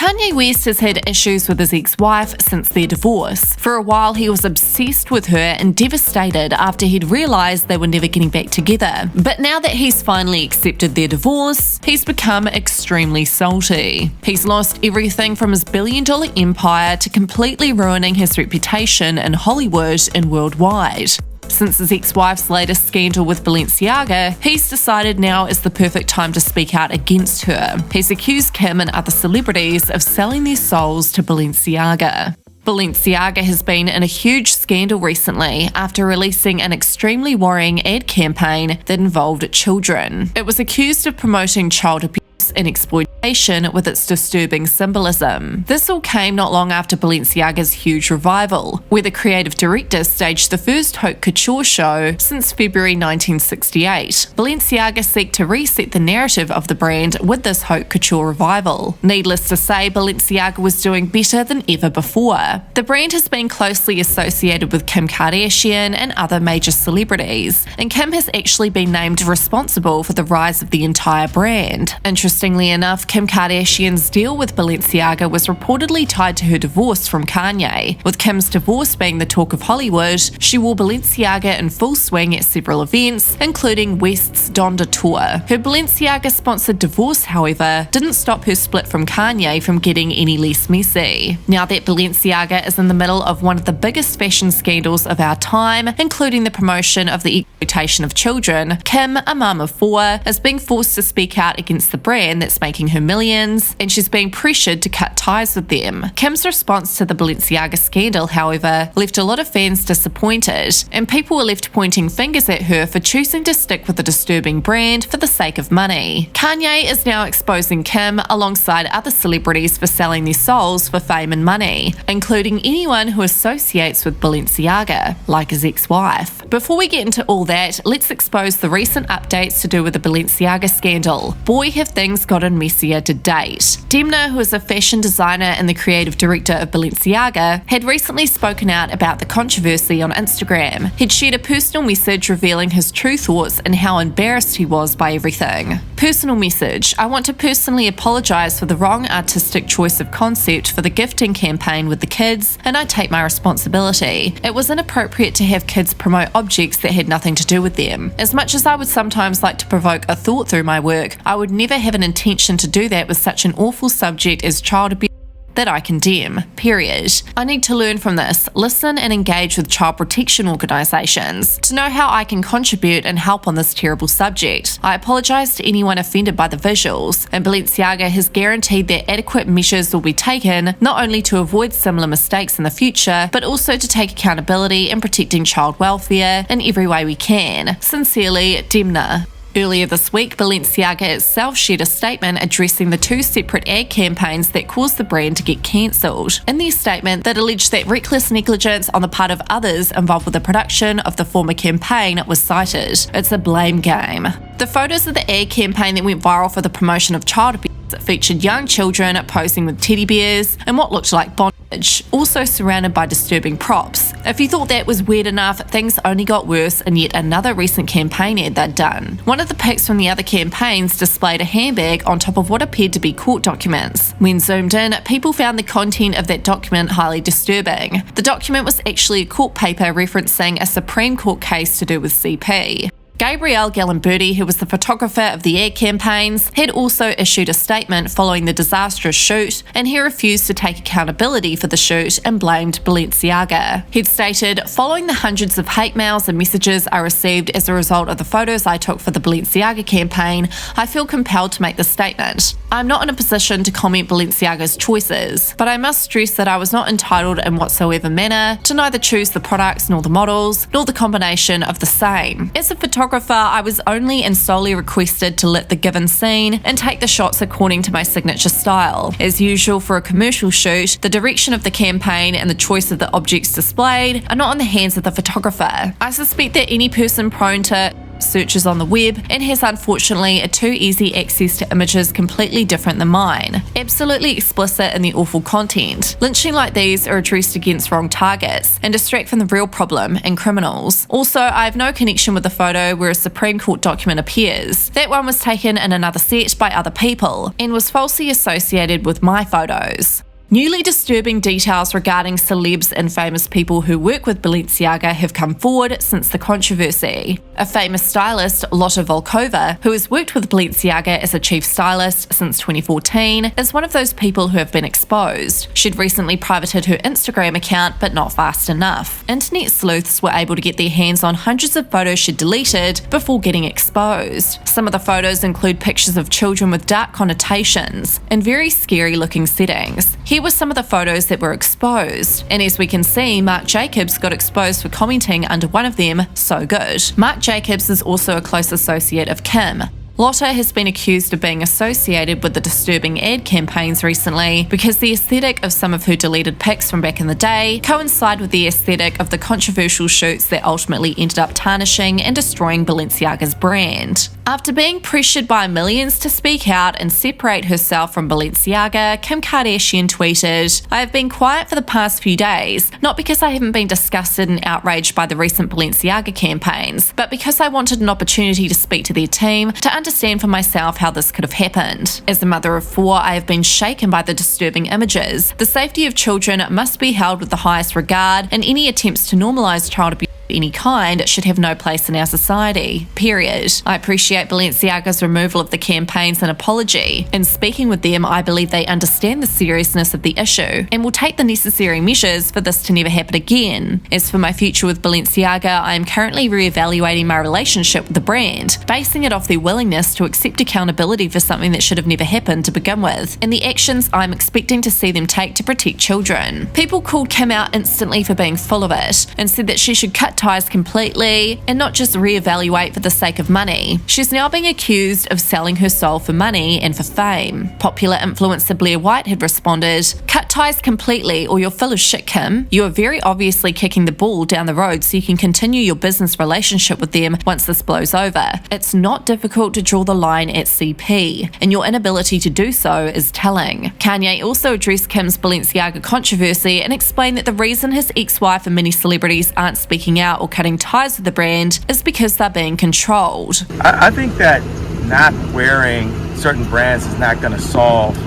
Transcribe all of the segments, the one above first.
Kanye West has had issues with his ex-wife since their divorce. For a while, he was obsessed with her and devastated after he'd realised they were never getting back together. But now that he's finally accepted their divorce, he's become extremely salty. He's lost everything from his billion-dollar empire to completely ruining his reputation in Hollywood and worldwide. Since his ex-wife's latest scandal with Balenciaga, he's decided now is the perfect time to speak out against her. He's accused Kim and other celebrities of selling their souls to Balenciaga. Balenciaga has been in a huge scandal recently after releasing an extremely worrying ad campaign that involved children. It was accused of promoting child abuse and exploitation with its disturbing symbolism. This all came not long after Balenciaga's huge revival, where the creative director staged the first haute couture show since February 1968. Balenciaga seek to reset the narrative of the brand with this haute couture revival. Needless to say, Balenciaga was doing better than ever before. The brand has been closely associated with Kim Kardashian and other major celebrities, and Kim has actually been named responsible for the rise of the entire brand. Interestingly enough, Kim Kardashian's deal with Balenciaga was reportedly tied to her divorce from Kanye. With Kim's divorce being the talk of Hollywood, she wore Balenciaga in full swing at several events, including West's Donda tour. Her Balenciaga-sponsored divorce, however, didn't stop her split from Kanye from getting any less messy. Now that Balenciaga is in the middle of one of the biggest fashion scandals of our time, including the promotion of the exploitation of children, Kim, a mum of 4, is being forced to speak out against the brand that's making her millions, and she's being pressured to cut ties with them. Kim's response to the Balenciaga scandal, however, left a lot of fans disappointed, and people were left pointing fingers at her for choosing to stick with a disturbing brand for the sake of money. Kanye is now exposing Kim alongside other celebrities for selling their souls for fame and money, including anyone who associates with Balenciaga, like his ex-wife. Before we get into all that, let's expose the recent updates to do with the Balenciaga scandal. Boy, have things gotten messier to date. Demna, who is a fashion designer and the creative director of Balenciaga, had recently spoken out about the controversy on Instagram. He'd shared a personal message revealing his true thoughts and how embarrassed he was by everything. Personal message: I want to personally apologise for the wrong artistic choice of concept for the gifting campaign with the kids, and I take my responsibility. It was inappropriate to have kids promote objects that had nothing to do with them. As much as I would sometimes like to provoke a thought through my work, I would never have an intention to do that with such an awful subject as child abuse that I condemn, period. I need to learn from this, listen and engage with child protection organisations to know how I can contribute and help on this terrible subject. I apologise to anyone offended by the visuals, and Balenciaga has guaranteed that adequate measures will be taken, not only to avoid similar mistakes in the future, but also to take accountability in protecting child welfare in every way we can. Sincerely, Demna. Earlier this week, Balenciaga itself shared a statement addressing the 2 separate ad campaigns that caused the brand to get cancelled. In their statement, that alleged that reckless negligence on the part of others involved with the production of the former campaign was cited. It's a blame game. The photos of the ad campaign that went viral for the promotion of child abuse featured young children posing with teddy bears and what looked like bondage, also surrounded by disturbing props. If you thought that was weird enough, things only got worse in yet another recent campaign ad they'd done. One of the pics from the other campaigns displayed a handbag on top of what appeared to be court documents. When zoomed in, people found the content of that document highly disturbing. The document was actually a court paper referencing a Supreme Court case to do with CP. Gabrielle Galimberti, who was the photographer of the ad campaigns, had also issued a statement following the disastrous shoot, and he refused to take accountability for the shoot and blamed Balenciaga. He'd stated, "Following the hundreds of hate mails and messages I received as a result of the photos I took for the Balenciaga campaign, I feel compelled to make this statement. I'm not in a position to comment Balenciaga's choices, but I must stress that I was not entitled in whatsoever manner to neither choose the products nor the models, nor the combination of the same. As a photographer, I was only and solely requested to lit the given scene and take the shots according to my signature style. As usual for a commercial shoot, the direction of the campaign and the choice of the objects displayed are not in the hands of the photographer. I suspect that any person prone to searches on the web, and has unfortunately a too easy access to images completely different than mine. Absolutely explicit in the awful content. Lynching like these are addressed against wrong targets and distract from the real problem and criminals. Also, I have no connection with the photo where a Supreme Court document appears. That one was taken in another set by other people and was falsely associated with my photos. Newly disturbing details regarding celebs and famous people who work with Balenciaga have come forward since the controversy. A famous stylist, Lotta Volkova, who has worked with Balenciaga as a chief stylist since 2014, is one of those people who have been exposed. She'd recently privated her Instagram account, but not fast enough. Internet sleuths were able to get their hands on hundreds of photos she'd deleted before getting exposed. Some of the photos include pictures of children with dark connotations and very scary looking settings. Here were some of the photos that were exposed, and as we can see, Marc Jacobs got exposed for commenting under one of them, "So good." Marc Jacobs is also a close associate of Kim. Lotta has been accused of being associated with the disturbing ad campaigns recently because the aesthetic of some of her deleted pics from back in the day coincide with the aesthetic of the controversial shoots that ultimately ended up tarnishing and destroying Balenciaga's brand. After being pressured by millions to speak out and separate herself from Balenciaga, Kim Kardashian tweeted, "I have been quiet for the past few days, not because I haven't been disgusted and outraged by the recent Balenciaga campaigns, but because I wanted an opportunity to speak to their team to understand for myself how this could have happened. As a mother of 4, I have been shaken by the disturbing images. The safety of children must be held with the highest regard, and any attempts to normalize child abuse of any kind should have no place in our society. Period. I appreciate Balenciaga's removal of the campaigns and apology. In speaking with them, I believe they understand the seriousness of the issue and will take the necessary measures for this to never happen again. As for my future with Balenciaga, I am currently re-evaluating my relationship with the brand, basing it off their willingness to accept accountability for something that should have never happened to begin with, and the actions I'm expecting to see them take to protect children." People called Kim out instantly for being full of it and said that she should cut ties completely and not just re-evaluate for the sake of money. She's now being accused of selling her soul for money and for fame. Popular influencer Blair White had responded, "Cut ties completely or you're full of shit, Kim. You are very obviously kicking the ball down the road so you can continue your business relationship with them once this blows over. It's not difficult to draw the line at CP, and your inability to do so is telling." Kanye also addressed Kim's Balenciaga controversy and explained that the reason his ex-wife and many celebrities aren't speaking out or cutting ties with the brand is because they're being controlled. I think that not wearing certain brands is not going to solve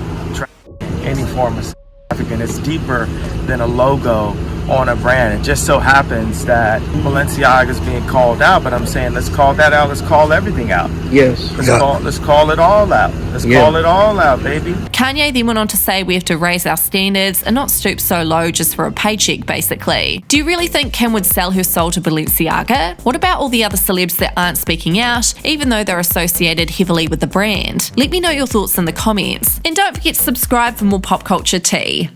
any form of trafficking. It's deeper than a logo on a brand. It just so happens that Balenciaga is being called out, but I'm saying let's call that out. Let's call everything out. Yes. Let's call it all out. Let's call it all out, baby. Kanye then went on to say we have to raise our standards and not stoop so low just for a paycheck, basically. Do you really think Kim would sell her soul to Balenciaga? What about all the other celebs that aren't speaking out, even though they're associated heavily with the brand? Let me know your thoughts in the comments. And don't forget to subscribe for more pop culture tea.